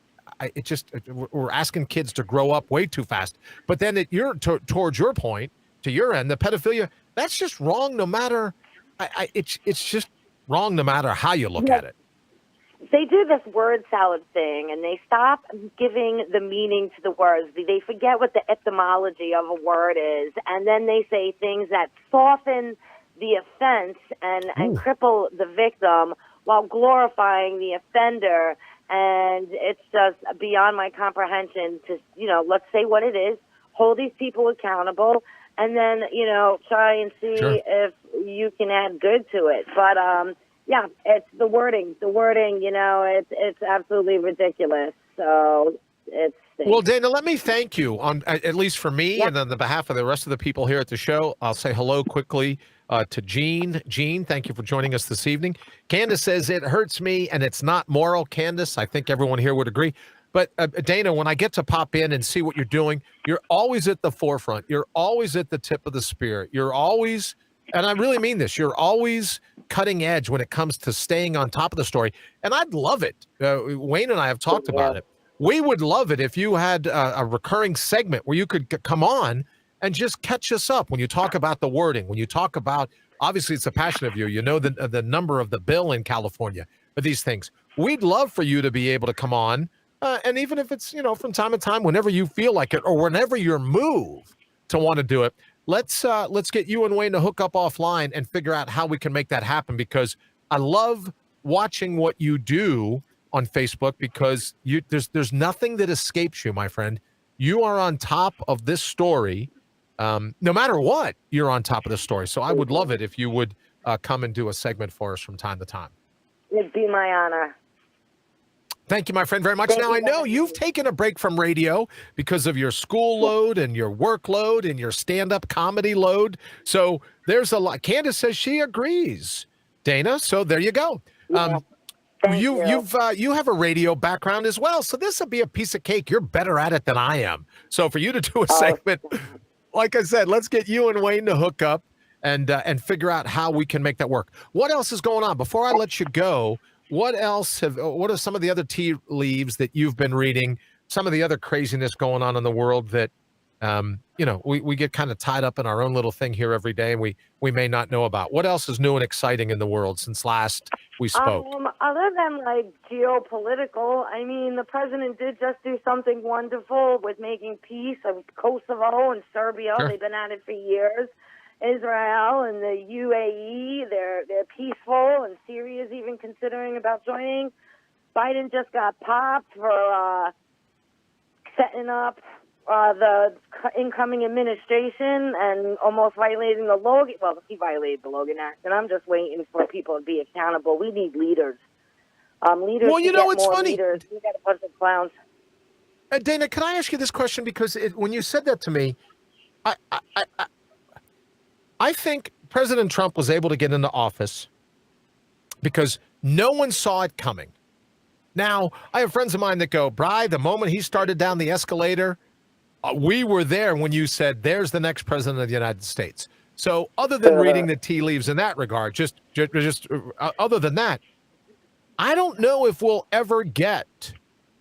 we're asking kids to grow up way too fast. But then towards your point, to your end, the pedophilia, that's just wrong no matter it's just wrong no matter how you look at it. they do this word salad thing, and they stop giving the meaning to the words. They forget what the etymology of a word is, and then they say things that soften the offense and cripple the victim while glorifying the offender. And it's just beyond my comprehension to, let's say what it is, hold these people accountable, and then, try and see if you can add good to it. But, yeah, it's the wording. The wording, it's absolutely ridiculous. So it's... Well, Dana, let me thank you on at least for me and on the behalf of the rest of the people here at the show. I'll say hello quickly to Jean. Jean, thank you for joining us this evening. Candace says it hurts me and it's not moral. Candace, I think everyone here would agree. But Dana, when I get to pop in and see what you're doing, you're always at the forefront. You're always at the tip of the spear. You're always, and I really mean this, you're always cutting edge when it comes to staying on top of the story. And I'd love it. Wayne and I have talked about it. We would love it if you had a recurring segment where you could come on and just catch us up when you talk about the wording, when you talk about, obviously it's a passion of you, the number of the bill in California for these things. We'd love for you to be able to come on, and even if it's, from time to time, whenever you feel like it or whenever you're moved to want to do it, let's get you and Wayne to hook up offline and figure out how we can make that happen, because I love watching what you do on Facebook, because there's nothing that escapes you, my friend. You are on top of this story. No matter what, you're on top of the story. So I would love it if you would come and do a segment for us from time to time. It'd be my honor. Thank you, my friend, very much. Now, I know you've taken a break from radio because of your school load and your workload and your stand-up comedy load. So there's a lot. Candace says she agrees, Dana. So there you go. You have a radio background as well, so this will be a piece of cake. You're better at it than I am. So for you to do a segment, like I said, let's get you and Wayne to hook up and figure out how we can make that work. What else is going on? Before I let you go, what are some of the other tea leaves that you've been reading? Some of the other craziness going on in the world that we get kind of tied up in our own little thing here every day, and we may not know about. What else is new and exciting in the world since last we spoke? Other than geopolitical, I mean, the president did just do something wonderful with making peace of Kosovo and Serbia. Sure. They've been at it for years. Israel and the UAE, they're peaceful, and Syria's even considering about joining. Biden just got popped for setting up the incoming administration and almost violating the Logan. Well, he violated the Logan Act, and I'm just waiting for people to be accountable. We need leaders. Leaders. Well, it's funny. Leaders. We got a bunch of clowns. Dana, can I ask you this question? Because when you said that to me, I think President Trump was able to get into office because no one saw it coming. Now, I have friends of mine that go, Bri, the moment he started down the escalator, we were there when you said, there's the next president of the United States. So other than reading the tea leaves in that regard, just other than that, I don't know if we'll ever get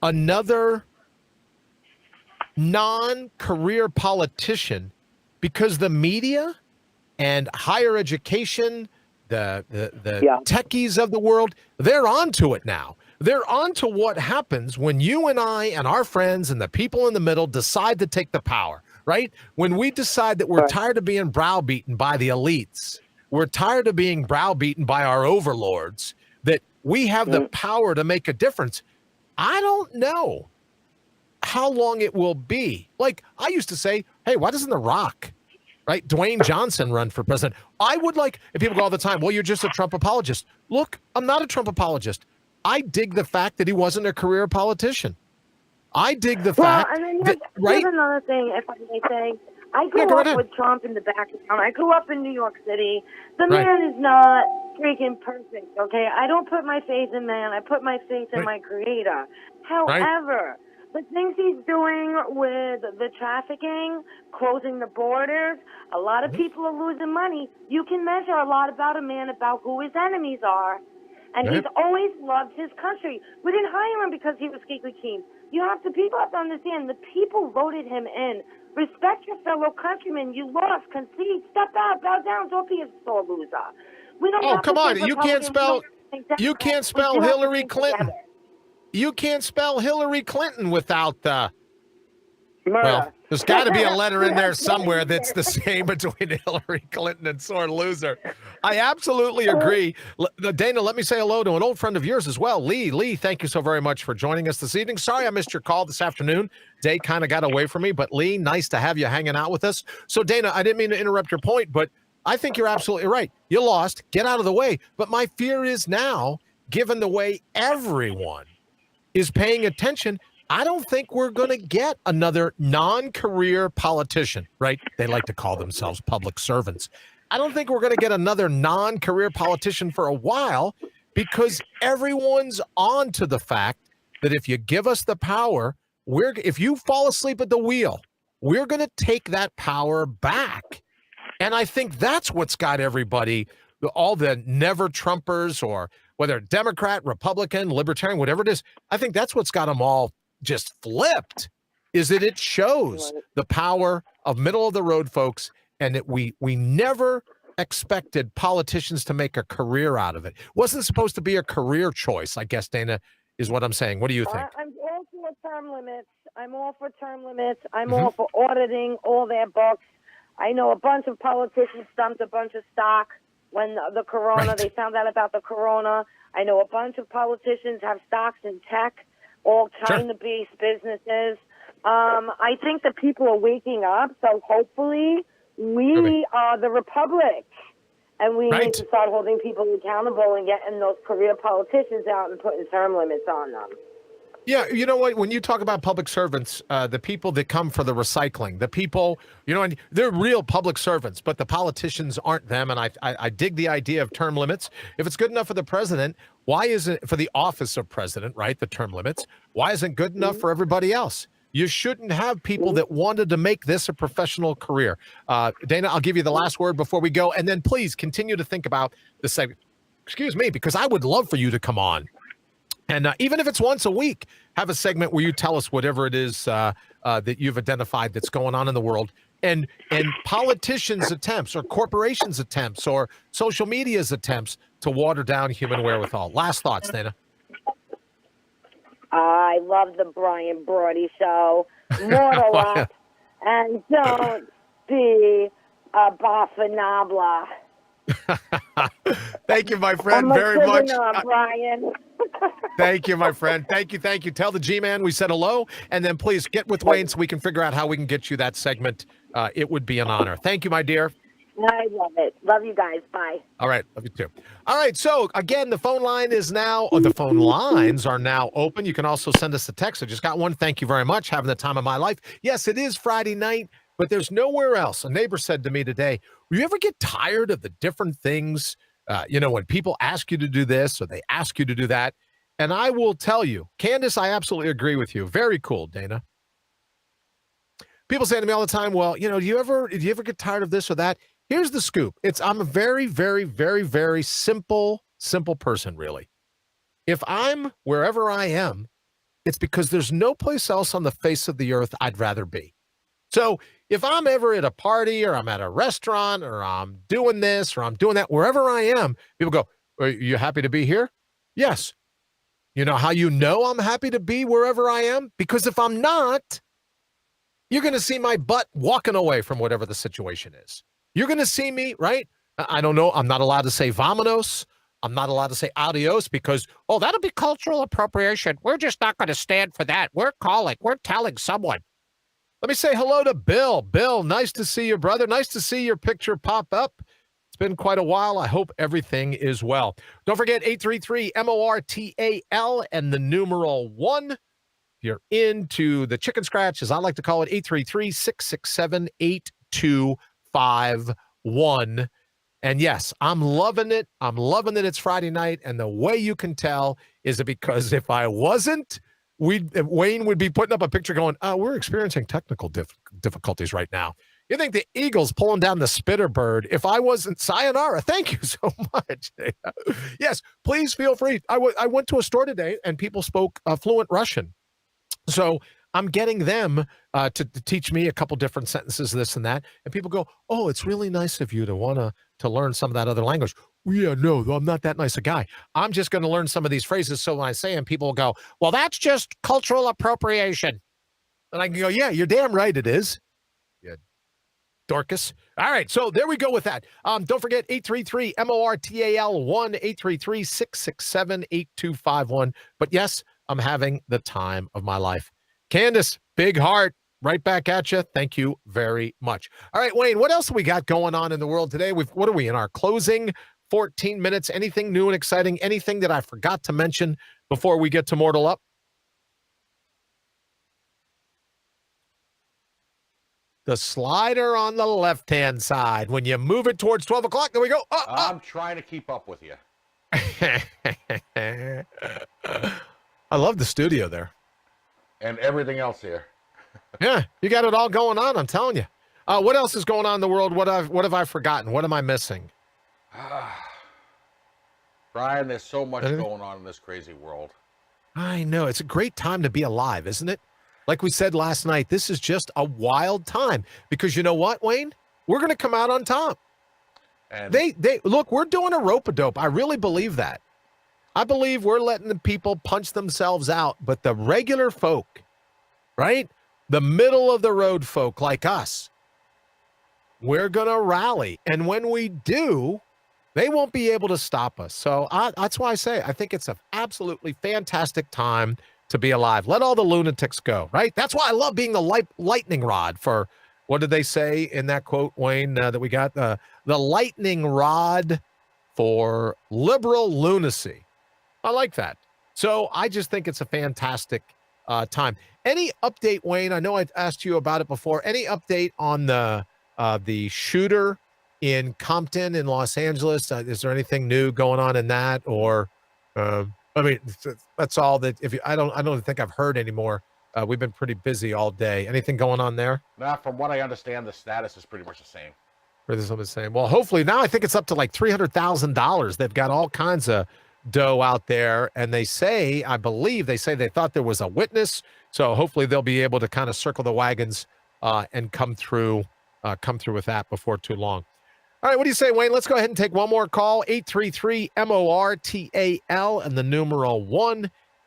another non-career politician, because the media and higher education, the techies of the world, they're onto it now. They're onto what happens when you and I and our friends and the people in the middle decide to take the power, right? When we decide that we're tired of being browbeaten by the elites, we're tired of being browbeaten by our overlords, that we have the power to make a difference. I don't know how long it will be. Like I used to say, hey, why doesn't The Rock, right, Dwayne Johnson run for president? I would like, if people go all the time, well, you're just a Trump apologist. Look, I'm not a Trump apologist. I dig the fact that he wasn't a career politician. I dig the fact that, right? Here's another thing, if I may say. I grew up with Trump in the background. I grew up in New York City. The man is not freaking perfect, okay? I don't put my faith in man. I put my faith in my creator. However, the things he's doing with the trafficking, closing the borders, a lot of people are losing money. You can measure a lot about a man about who his enemies are. And he's always loved his country. We didn't hire him because he was squeaky clean. People have to understand, the people voted him in. Respect your fellow countrymen. You lost. Concede. Step out. Bow down. Don't be a sore loser. We don't. Oh, come on! You can't spell. Exactly. You can't We spell do have to Hillary think Clinton. together. You can't spell Hillary Clinton without well, Murder. there's got to be a letter in there somewhere that's the same between Hillary Clinton and sore loser. I absolutely agree. Dana, let me say hello to an old friend of yours as well, Lee. Lee, thank you so very much for joining us this evening. Sorry I missed your call this afternoon. Day kind of got away from me, but Lee, nice to have you hanging out with us. So, Dana, I didn't mean to interrupt your point, but I think you're absolutely right. You lost. Get out of the way. But my fear is now, given the way everyone is paying attention, I don't think we're going to get another non-career politician, right? They like to call themselves public servants. I don't think we're going to get another non-career politician for a while because everyone's on to the fact that if you give us the power, if you fall asleep at the wheel, we're going to take that power back. And I think that's what's got everybody, all the never Trumpers or whether Democrat, Republican, Libertarian, whatever it is, I think that's what's got them all just flipped, is that it shows the power of middle of the road folks, and that we never expected politicians to make a career out of it. Wasn't supposed to be a career choice, I guess, Dana, is what I'm saying. What do you think? I'm all for term limits. I'm all for term limits. I'm all for auditing all their books. I know a bunch of politicians dumped a bunch of stock when the corona, they found out about the corona. I know a bunch of politicians have stocks in tech, all China-based businesses. I think that people are waking up, so hopefully we are the republic, and we need to start holding people accountable and getting those career politicians out and putting term limits on them. Yeah, you know what? When you talk about public servants, the people that come for the recycling, the people, and they're real public servants, but the politicians aren't them. And I dig the idea of term limits. If it's good enough for the president, why isn't for the office of president, right? The term limits. Why isn't it good enough for everybody else? You shouldn't have people that wanted to make this a professional career. Dana, I'll give you the last word before we go, and then please continue to think about the segment. Excuse me, because I would love for you to come on. And even if it's once a week, have a segment where you tell us whatever it is that you've identified that's going on in the world. And politicians' attempts or corporations' attempts or social media's attempts to water down human wherewithal. Last thoughts, Dana. I love the Brian Brawdy show. Mortal up and don't be a baffanabla. Thank you, my friend, very much. Brian. Thank you, my friend. Thank you. Tell the G-Man we said hello, and then please get with Wayne so we can figure out how we can get you that segment. It would be an honor. Thank you, my dear. I love it. Love you guys. Bye. All right. Love you too. All right. So again, the phone lines are now open. You can also send us a text. I just got one. Thank you very much. Having the time of my life. Yes, it is Friday night, but there's nowhere else. A neighbor said to me today, will you ever get tired of the different things, when people ask you to do this or they ask you to do that? And I will tell you, Candace, I absolutely agree with you. Very cool, Dana. People say to me all the time, well, do you ever get tired of this or that? Here's the scoop. I'm a very, very, very, very simple person, really. If I'm wherever I am, it's because there's no place else on the face of the earth I'd rather be. So if I'm ever at a party or I'm at a restaurant or I'm doing this or I'm doing that, wherever I am, people go, are you happy to be here? Yes. You know how you know I'm happy to be wherever I am? Because if I'm not, you're going to see my butt walking away from whatever the situation is. You're going to see me, right? I don't know. I'm not allowed to say vamonos. I'm not allowed to say adios because, that'll be cultural appropriation. We're just not going to stand for that. We're telling someone. Let me say hello to Bill. Bill, nice to see you, brother. Nice to see your picture pop up. It's been quite a while. I hope everything is well. Don't forget 833-MORTAL and the numeral 1. If you're into the chicken scratch, as I like to call it, 833-667-8251. And yes, I'm loving it. I'm loving that it's Friday night. And the way you can tell is that because if I wasn't, Wayne would be putting up a picture going, we're experiencing technical difficulties right now. You think the Eagles pulling down the spitter bird. If I wasn't, sayonara. Thank you so much. Yes, please feel free. I went to a store today and people spoke fluent Russian. So I'm getting them to teach me a couple different sentences, this and that. And people go, oh, it's really nice of you to want to learn some of that other language. Well, yeah, no, I'm not that nice a guy. I'm just going to learn some of these phrases. So when I say them, people will go, well, that's just cultural appropriation. And I can go, yeah, you're damn right it is. Yeah, Dorcas. All right, so there we go with that. Don't forget, 833-MORTAL, 1-833-667-8251. But yes, I'm having the time of my life. Candace, big heart, right back at you. Thank you very much. All right, Wayne, what else have we got going on in the world today? What are we in our closing 14 minutes? Anything new and exciting? Anything that I forgot to mention before we get to Mortal Up? The slider on the left-hand side. When you move it towards 12 o'clock, there we go. I'm trying to keep up with you. I love the studio there. And everything else here. Yeah, you got it all going on, I'm telling you. What else is going on in the world? What have I forgotten? What am I missing? Brian, there's so much going on in this crazy world. I know. It's a great time to be alive, isn't it? Like we said last night, this is just a wild time because you know what, Wayne? We're going to come out on top. And they look, we're doing a rope-a-dope. I really believe that. I believe we're letting the people punch themselves out, but the regular folk, right? The middle of the road folk like us, we're going to rally. And when we do, they won't be able to stop us. So that's why I say I think it's an absolutely fantastic time to be alive. Let all the lunatics go, right? That's why I love being the lightning rod for, what did they say in that quote, Wayne, that we got? The lightning rod for liberal lunacy. I like that. So I just think it's a fantastic time. Any update, Wayne? I know I asked you about it before. Any update on the shooter in Compton in Los Angeles? Is there anything new going on in that? Or, I mean, that's all that. I don't think I've heard anymore. We've been pretty busy all day. Anything going on there? Now, from what I understand, the status is pretty much the same. The same. Well, hopefully now I think it's up to like $300,000. They've got all kinds of dough out there, and I believe they say they thought there was a witness. So hopefully they'll be able to kind of circle the wagons and come through with that before too long. All right, what do you say, Wayne? Let's go ahead and take one more call. 833-MORTAL and the numeral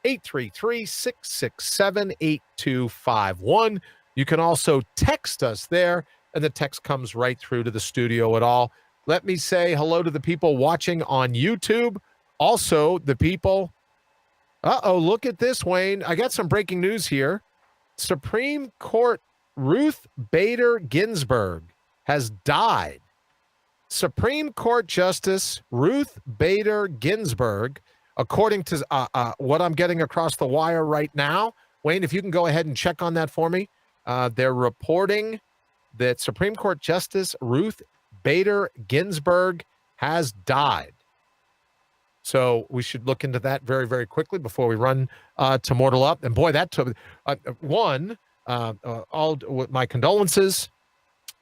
1-833-667-8251. You can also text us there, and the text comes right through to the studio at all. Let me say hello to the people watching on YouTube. Also, the people... look at this, Wayne. I got some breaking news here. Supreme Court Ruth Bader Ginsburg has died. Supreme Court Justice Ruth Bader Ginsburg, according to what I'm getting across the wire right now. Wayne, if you can go ahead and check on that for me. They're reporting that Supreme Court Justice Ruth Bader Ginsburg has died. So we should look into that very, very quickly before we run to Mortal Up. And boy, that took all my condolences.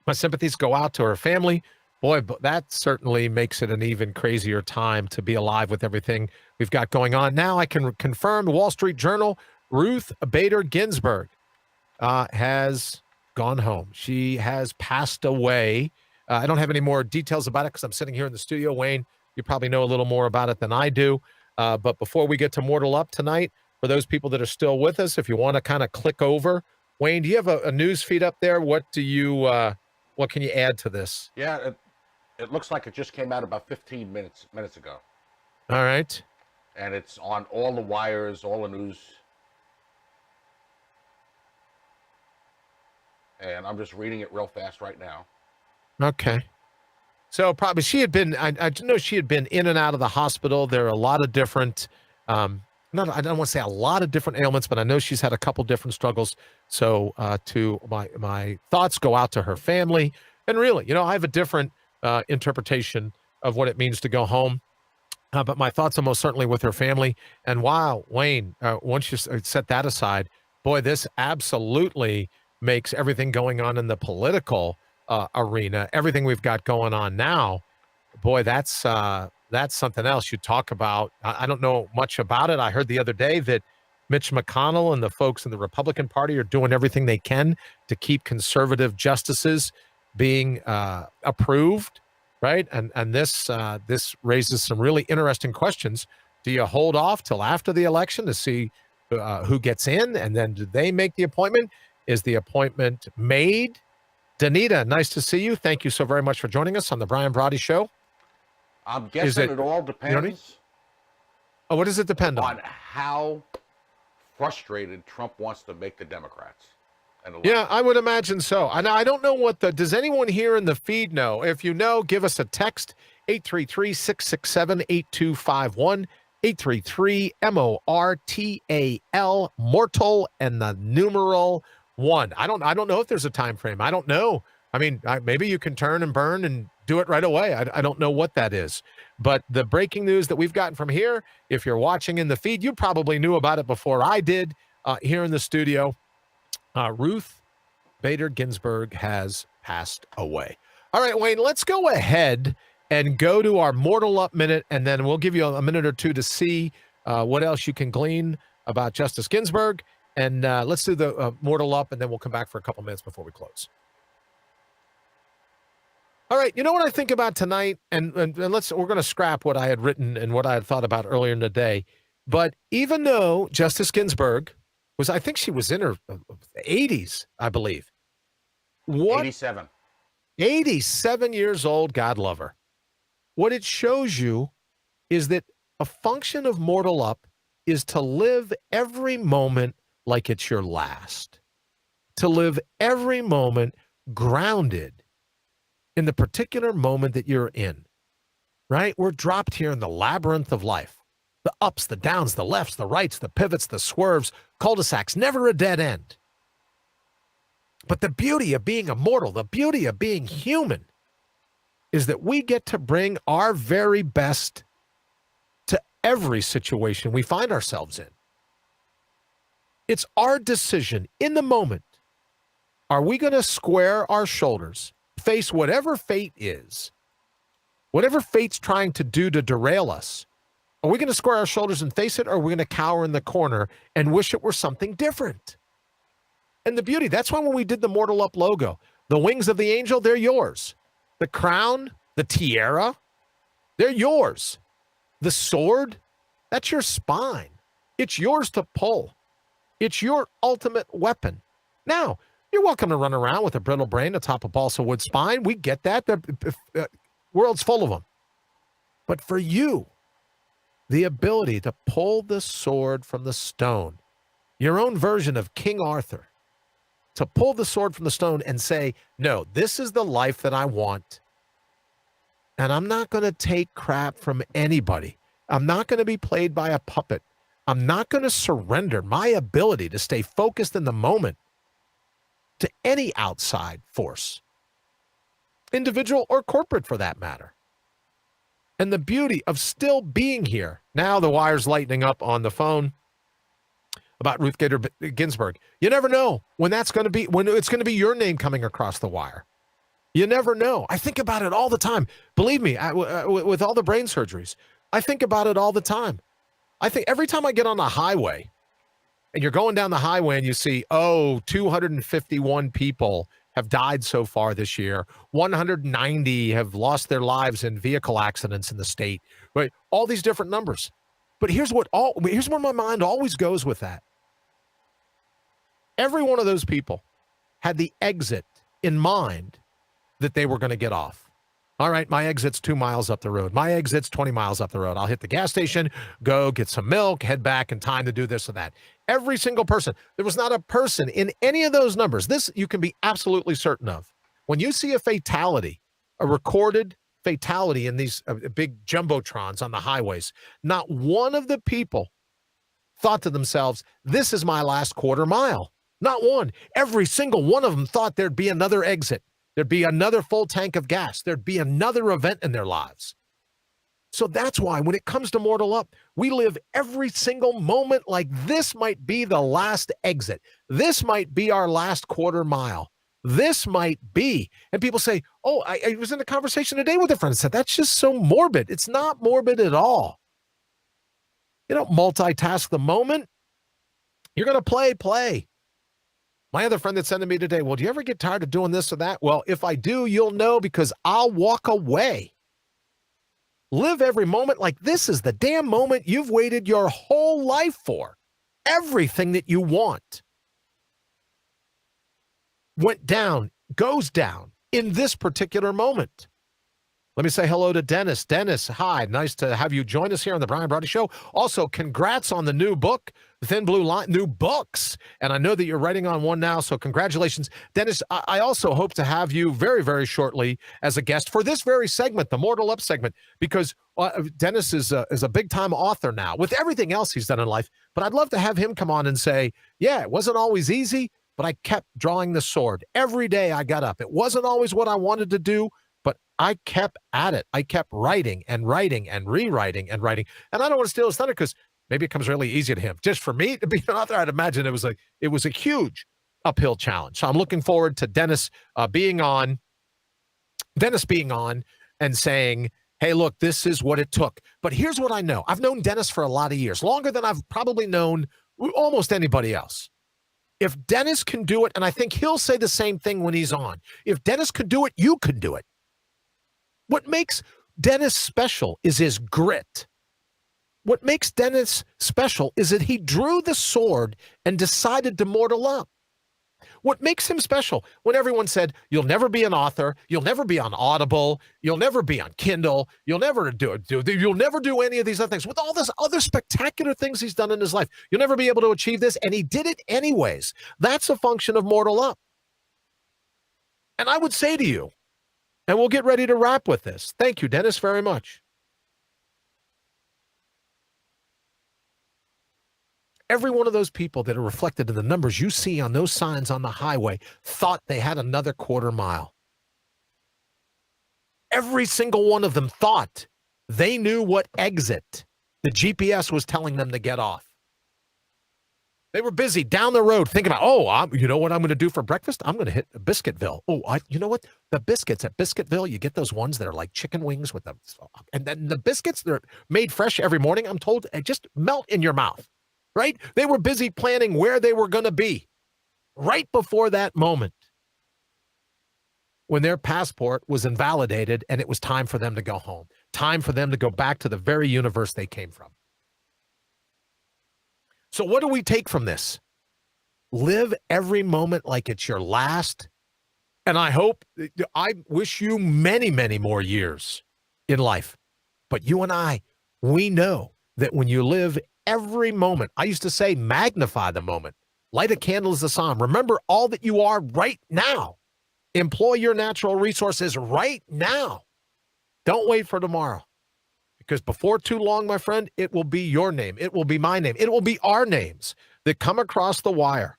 My sympathies go out to her family. Boy, but that certainly makes it an even crazier time to be alive with everything we've got going on. Now I can confirm the Wall Street Journal, Ruth Bader Ginsburg has gone home. She has passed away. I don't have any more details about it because I'm sitting here in the studio. Wayne, you probably know a little more about it than I do. But before we get to Mortal Up tonight, for those people that are still with us, if you want to kind of click over, Wayne, do you have a news feed up there? What can you add to this? Yeah, it looks like it just came out about 15 minutes ago. All right. And it's on all the wires, all the news. And I'm just reading it real fast right now. Okay. So probably she had been, I know she had been in and out of the hospital. There are a lot of different, I don't want to say a lot of different ailments, but I know she's had a couple different struggles. So to my thoughts go out to her family. And really, I have a different interpretation of what it means to go home. But my thoughts are most certainly with her family. And wow, Wayne, once you set that aside, boy, this absolutely makes everything going on in the political arena, everything we've got going on now, boy, that's something else. You talk about, I don't know much about it. I heard the other day that Mitch McConnell and the folks in the Republican Party are doing everything they can to keep conservative justices being approved, right? And this raises some really interesting questions. Do you hold off till after the election to see who gets in, and then do they make the appointment? Is the appointment made? Danita, nice to see you. Thank you so very much for joining us on the Brian Brawdy Show. I'm guessing it all depends. You know what I mean? Oh, what does it depend on? On how frustrated Trump wants to make the Democrats. Yeah, I would imagine so. And I don't know does anyone here in the feed know? If you know, give us a text, 833-667-8251, 833-MORTAL, mortal, and the numeral 1. I don't know if there's a time frame. I don't know. I mean, maybe you can turn and burn and do it right away. I don't know what that is. But the breaking news that we've gotten from here, if you're watching in the feed, you probably knew about it before I did here in the studio. Ruth Bader Ginsburg has passed away. All right, Wayne, let's go ahead and go to our Mortal Up Minute, and then we'll give you a minute or two to see what else you can glean about Justice Ginsburg. And let's do the Mortal Up, and then we'll come back for a couple minutes before we close. All right, you know what I think about tonight? And we're going to scrap what I had written and what I had thought about earlier in the day. But even though Justice Ginsburg I think she was in her 80s, I believe. 87. 87 years old, God love her. What it shows you is that a function of Mortal Up is to live every moment like it's your last. To live every moment grounded in the particular moment that you're in, right? We're dropped here in the labyrinth of life. The ups, the downs, the lefts, the rights, the pivots, the swerves, cul-de-sacs, never a dead end. But the beauty of being immortal, the beauty of being human, is that we get to bring our very best to every situation we find ourselves in. It's our decision in the moment. Are we going to square our shoulders, face whatever fate is, whatever fate's trying to do to derail us? Are we going to square our shoulders and face it, or are we going to cower in the corner and wish it were something different? And the beauty, that's why when we did the Mortal Up logo, the wings of the angel, they're yours. The crown, the tiara, they're yours. The sword, that's your spine. It's yours to pull. It's your ultimate weapon. Now, you're welcome to run around with a brittle brain atop a balsa wood spine. We get that. The world's full of them. But for you, the ability to pull the sword from the stone, your own version of King Arthur, to pull the sword from the stone and say, no, this is the life that I want. And I'm not going to take crap from anybody. I'm not going to be played by a puppet. I'm not going to surrender my ability to stay focused in the moment to any outside force, individual or corporate for that matter. And the beauty of still being here. Now the wire's lightening up on the phone about Ruth Bader Ginsburg. You never know when it's going to be your name coming across the wire. You never know. I think about it all the time. Believe me, with all the brain surgeries, I think about it all the time. I think every time I get on the highway and you're going down the highway and you see, 251 people have died so far this year. 190 have lost their lives in vehicle accidents in the state. Right? All these different numbers. But here's where my mind always goes with that. Every one of those people had the exit in mind that they were going to get off. All right, my exit's 2 miles up the road. My exit's 20 miles up the road. I'll hit the gas station, go get some milk, head back in time to do this or that. Every single person. There was not a person in any of those numbers. This you can be absolutely certain of. When you see a fatality, a recorded fatality in these big jumbotrons on the highways, not one of the people thought to themselves, this is my last quarter mile. Not one. Every single one of them thought there'd be another exit. There'd be another full tank of gas. There'd be another event in their lives. So that's why when it comes to Mortal Up, we live every single moment like this might be the last exit. This might be our last quarter mile. This might be. And people say, I was in a conversation today with a friend and said, that's just so morbid. It's not morbid at all. You don't multitask the moment. You're going to play, play. My other friend that sent to me today, well, do you ever get tired of doing this or that? Well, if I do, you'll know because I'll walk away. Live every moment like this is the damn moment you've waited your whole life for. Everything that you want went down, goes down in this particular moment. Let me say hello to Dennis. Dennis, hi. Nice to have you join us here on the Brian Brawdy Show. Also, congrats on the new book, The Thin Blue Line, new books. And I know that you're writing on one now, so congratulations. Dennis, I also hope to have you very, very shortly as a guest for this very segment, the Mortal Up segment, because Dennis is a big-time author now with everything else he's done in life. But I'd love to have him come on and say, yeah, it wasn't always easy, but I kept drawing the sword. Every day I got up. It wasn't always what I wanted to do, but I kept at it. I kept writing and writing and rewriting and writing. And I don't want to steal his thunder because maybe it comes really easy to him. Just for me to be an author, I'd imagine it was a huge uphill challenge. So I'm looking forward to Dennis being on and saying, hey, look, this is what it took. But here's what I know. I've known Dennis for a lot of years, longer than I've probably known almost anybody else. If Dennis can do it, and I think he'll say the same thing when he's on, if Dennis could do it, you can do it. What makes Dennis special is his grit. What makes Dennis special is that he drew the sword and decided to mortal up. What makes him special when everyone said, you'll never be an author, you'll never be on Audible, you'll never be on Kindle, you'll never do any of these other things. With all this other spectacular things he's done in his life, you'll never be able to achieve this, and he did it anyways. That's a function of mortal up. And I would say to you, and we'll get ready to wrap with this. Thank you, Dennis, very much. Every one of those people that are reflected in the numbers you see on those signs on the highway thought they had another quarter mile. Every single one of them thought they knew what exit the GPS was telling them to get off. They were busy down the road thinking about, you know what I'm going to do for breakfast? I'm going to hit Biscuitville. You know what? The biscuits at Biscuitville, you get those ones that are like chicken wings with them. And then the biscuits, they're made fresh every morning. I'm told they just melt in your mouth, right? They were busy planning where they were going to be right before that moment when their passport was invalidated and it was time for them to go home, time for them to go back to the very universe they came from. So what do we take from this? Live every moment like it's your last. And I wish you many, many more years in life. But you and I, we know that when you live every moment, I used to say, magnify the moment. Light a candle as a psalm. Remember all that you are right now. Employ your natural resources right now. Don't wait for tomorrow. Because before too long, my friend, it will be your name. It will be my name. It will be our names that come across the wire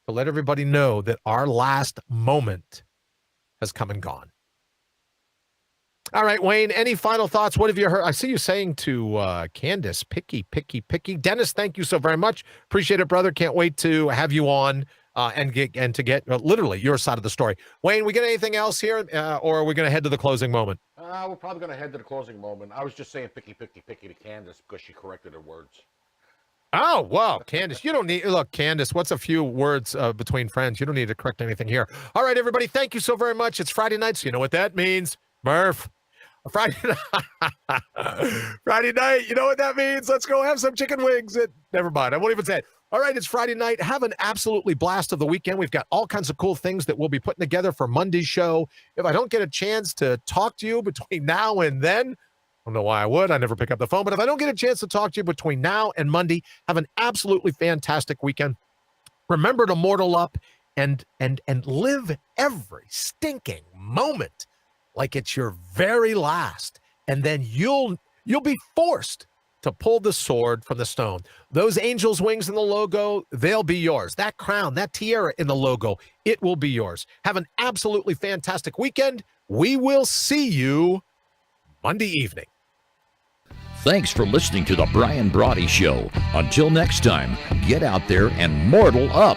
to let everybody know that our last moment has come and gone. All right, Wayne, any final thoughts? What have you heard? I see you saying to Candace, picky, picky, picky. Dennis, thank you so very much. Appreciate it, brother. Can't wait to have you on. And to get literally your side of the story. Wayne, we get anything else here, or are we going to head to the closing moment? We're probably going to head to the closing moment. I was just saying picky, picky, picky to Candace because she corrected her words. Oh, wow, Candace, you don't need, look, Candace, what's a few words between friends? You don't need to correct anything here. All right, everybody, thank you so very much. It's Friday night, so you know what that means. Murph. Friday night, you know what that means? Let's go have some chicken wings. Never mind, I won't even say it. All right, it's Friday night. Have an absolutely blast of the weekend. We've got all kinds of cool things that we'll be putting together for Monday's show. If I don't get a chance to talk to you between now and then, I don't know why I would. I never pick up the phone. But if I don't get a chance to talk to you between now and Monday, have an absolutely fantastic weekend. Remember to mortal up and live every stinking moment like it's your very last. And then you'll be forced to pull the sword from the stone. Those angels' wings in the logo, they'll be yours. That crown, that tiara in the logo, it will be yours. Have an absolutely fantastic weekend. We will see you Monday evening. Thanks for listening to the Brian Brawdy Show. Until next time, get out there and mortal up.